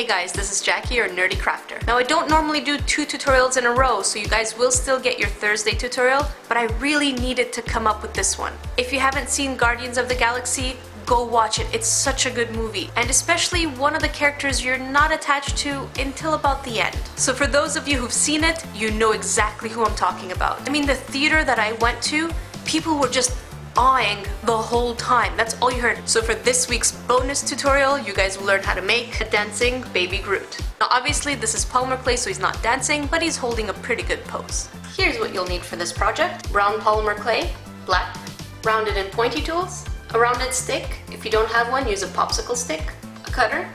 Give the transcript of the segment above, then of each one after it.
guys, this is Jackie, your nerdy crafter. Now I don't normally do 2 tutorials in a row, so you guys will still get your Thursday tutorial, but I really needed to come up with this one. If you haven't seen Guardians of the Galaxy, go watch it. It's such a good movie. And especially one of the characters you're not attached to until about the end. So for those of you who've seen it, you know exactly who I'm talking about. I mean, the theater that I went to, people were just awing the whole time. That's all you heard. So for this week's bonus tutorial, you guys will learn how to make a dancing baby Groot. Now obviously this is polymer clay, so he's not dancing, but he's holding a pretty good pose. Here's what you'll need for this project. Brown polymer clay, black, rounded and pointy tools, a rounded stick. If you don't have one, use a popsicle stick, a cutter,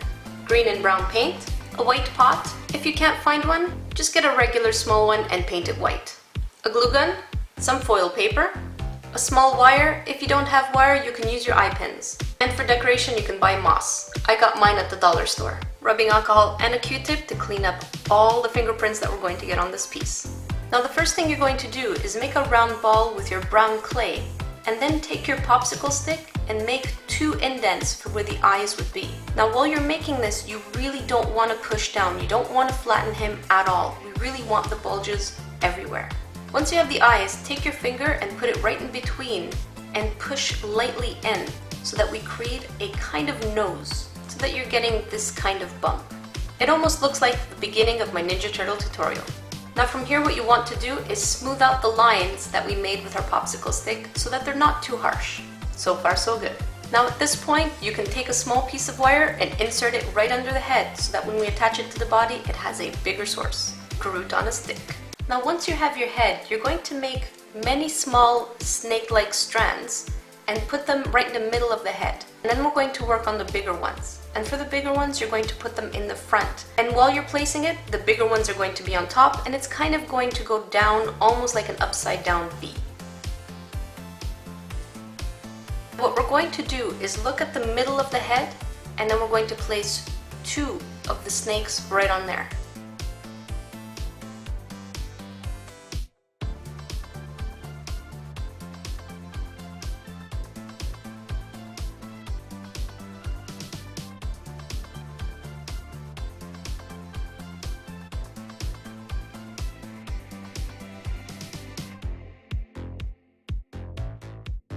green and brown paint, a white pot. If you can't find one, just get a regular small one and paint it white. A glue gun, some foil paper, a small wire. If you don't have wire, you can use your eye pins. And for decoration, you can buy moss. I got mine at the dollar store. Rubbing alcohol and a Q-tip to clean up all the fingerprints that we're going to get on this piece. Now the first thing you're going to do is make a round ball with your brown clay, and then take your popsicle stick and make 2 indents for where the eyes would be. Now while you're making this, you really don't want to push down. You don't want to flatten him at all. We really want the bulges everywhere. Once you have the eyes, take your finger and put it right in between and push lightly in so that we create a kind of nose, so that you're getting this kind of bump. It almost looks like the beginning of my Ninja Turtle tutorial. Now from here, what you want to do is smooth out the lines that we made with our popsicle stick so that they're not too harsh. So far so good. Now at this point, you can take a small piece of wire and insert it right under the head so that when we attach it to the body, it has a bigger source. Groot on a stick. Now once you have your head, you're going to make many small snake-like strands and put them right in the middle of the head. And then we're going to work on the bigger ones. And for the bigger ones, you're going to put them in the front. And while you're placing it, the bigger ones are going to be on top, and it's kind of going to go down almost like an upside down V. What we're going to do is look at the middle of the head, and then we're going to place 2 of the snakes right on there.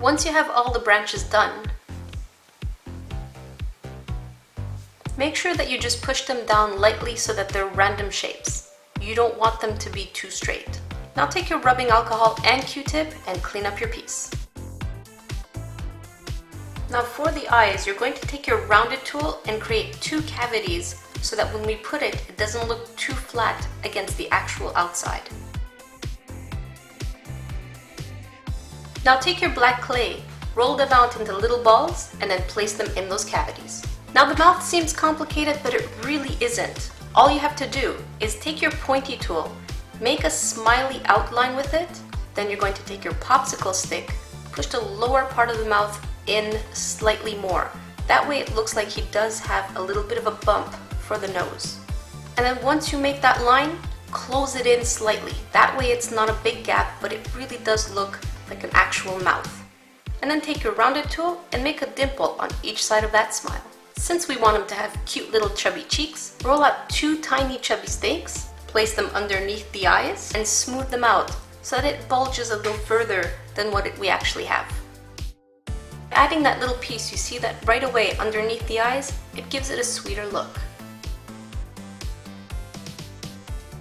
Once you have all the branches done, make sure that you just push them down lightly so that they're random shapes. You don't want them to be too straight. Now take your rubbing alcohol and Q-tip and clean up your piece. Now for the eyes, you're going to take your rounded tool and create 2 cavities so that when we put it, it doesn't look too flat against the actual outside. Now take your black clay, roll them out into little balls, and then place them in those cavities. Now the mouth seems complicated, but it really isn't. All you have to do is take your pointy tool, make a smiley outline with it, then you're going to take your popsicle stick, push the lower part of the mouth in slightly more. That way it looks like he does have a little bit of a bump for the nose. And then once you make that line, close it in slightly. That way it's not a big gap, but it really does look like an actual mouth. And then take your rounded tool and make a dimple on each side of that smile. Since we want him to have cute little chubby cheeks, roll out 2 tiny chubby steaks, place them underneath the eyes, and smooth them out so that it bulges a little further than what we actually have. Adding that little piece, you see that right away underneath the eyes, it gives it a sweeter look.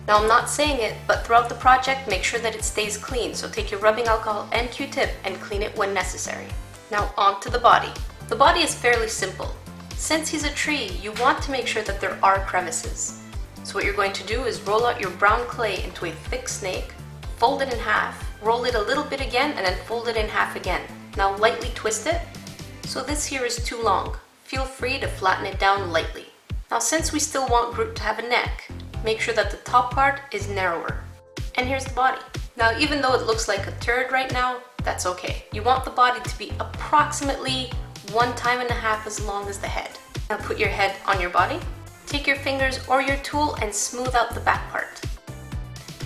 Now I'm not saying it, but throughout the project, make sure that it stays clean, so take your rubbing alcohol and Q-tip and clean it when necessary. Now on to the body. The body is fairly simple. Since he's a tree, you want to make sure that there are crevices. So what you're going to do is roll out your brown clay into a thick snake, fold it in half, roll it a little bit again, and then fold it in half again. Now lightly twist it. So this here is too long. Feel free to flatten it down lightly. Now since we still want Groot to have a neck, make sure that the top part is narrower. And here's the body. Now even though it looks like a turd right now, that's okay. You want the body to be approximately 1.5 times as long as the head. Now put your head on your body, take your fingers or your tool and smooth out the back part.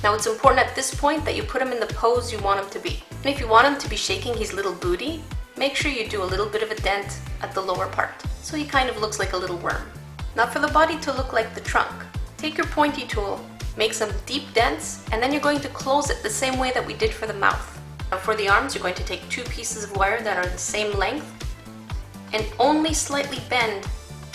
Now it's important at this point that you put him in the pose you want him to be. And if you want him to be shaking his little booty, make sure you do a little bit of a dent at the lower part, so he kind of looks like a little worm. Now for the body to look like the trunk, take your pointy tool, make some deep dents, and then you're going to close it the same way that we did for the mouth. Now for the arms, you're going to take 2 pieces of wire that are the same length and only slightly bend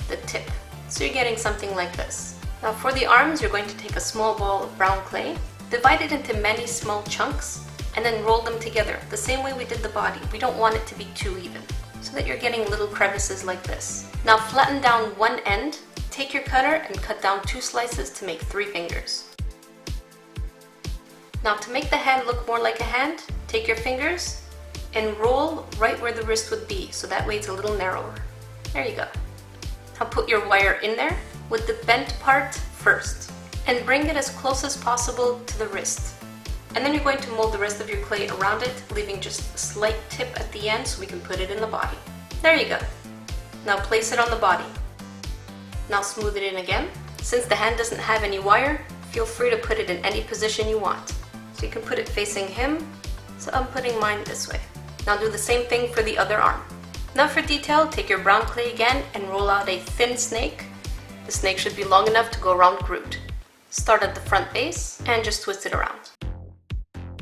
the tip. So you're getting something like this. Now for the arms, you're going to take a small ball of brown clay, divide it into many small chunks, and then roll them together the same way we did the body. We don't want it to be too even, so that you're getting little crevices like this. Now flatten down one end, take your cutter and cut down 2 slices to make 3 fingers. Now to make the hand look more like a hand, take your fingers and roll right where the wrist would be, so that way it's a little narrower. There you go. Now put your wire in there with the bent part first and bring it as close as possible to the wrist. And then you're going to mold the rest of your clay around it, leaving just a slight tip at the end so we can put it in the body. There you go. Now place it on the body. Now smooth it in again. Since the hand doesn't have any wire, feel free to put it in any position you want. So you can put it facing him, so I'm putting mine this way. Now do the same thing for the other arm. Now for detail, take your brown clay again and roll out a thin snake. The snake should be long enough to go around Groot. Start at the front base and just twist it around.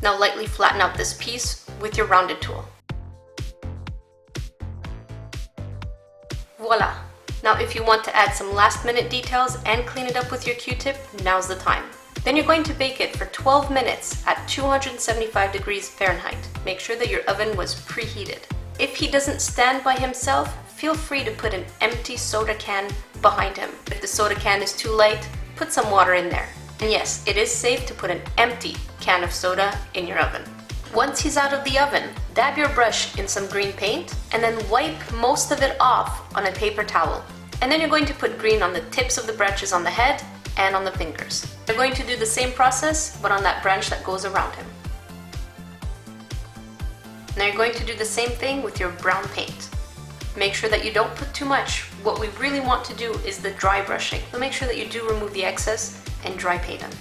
Now lightly flatten out this piece with your rounded tool. Voila! Now if you want to add some last minute details and clean it up with your Q-tip, now's the time. Then you're going to bake it for 12 minutes at 275 degrees Fahrenheit. Make sure that your oven was preheated. If he doesn't stand by himself, feel free to put an empty soda can behind him. If the soda can is too light, put some water in there. And yes, it is safe to put an empty can of soda in your oven. Once he's out of the oven, dab your brush in some green paint and then wipe most of it off on a paper towel. And then you're going to put green on the tips of the branches on the head and on the fingers. You're going to do the same process, but on that branch that goes around him. Now you're going to do the same thing with your brown paint. Make sure that you don't put too much. What we really want to do is the dry brushing. So make sure that you do remove the excess and dry paint him.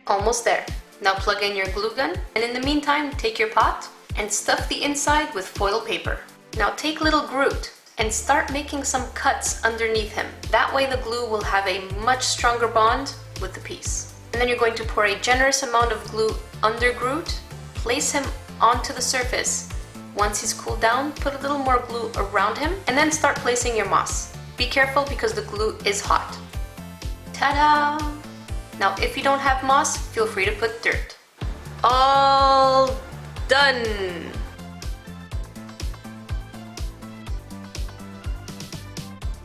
Almost there. Now plug in your glue gun, and in the meantime, take your pot and stuff the inside with foil paper. Now take little Groot and start making some cuts underneath him. That way the glue will have a much stronger bond with the piece. And then you're going to pour a generous amount of glue under Groot, place him onto the surface. Once he's cooled down, put a little more glue around him, and then start placing your moss. Be careful because the glue is hot. Ta-da! Now if you don't have moss, feel free to put dirt. All done!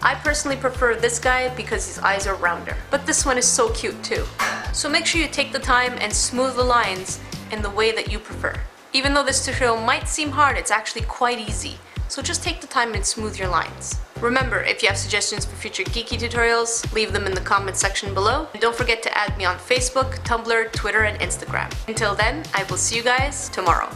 I personally prefer this guy because his eyes are rounder, but this one is so cute too. So make sure you take the time and smooth the lines in the way that you prefer. Even though this tutorial might seem hard, it's actually quite easy. So just take the time and smooth your lines. Remember, if you have suggestions for future geeky tutorials, leave them in the comment section below. And don't forget to add me on Facebook, Tumblr, Twitter, and Instagram. Until then, I will see you guys tomorrow.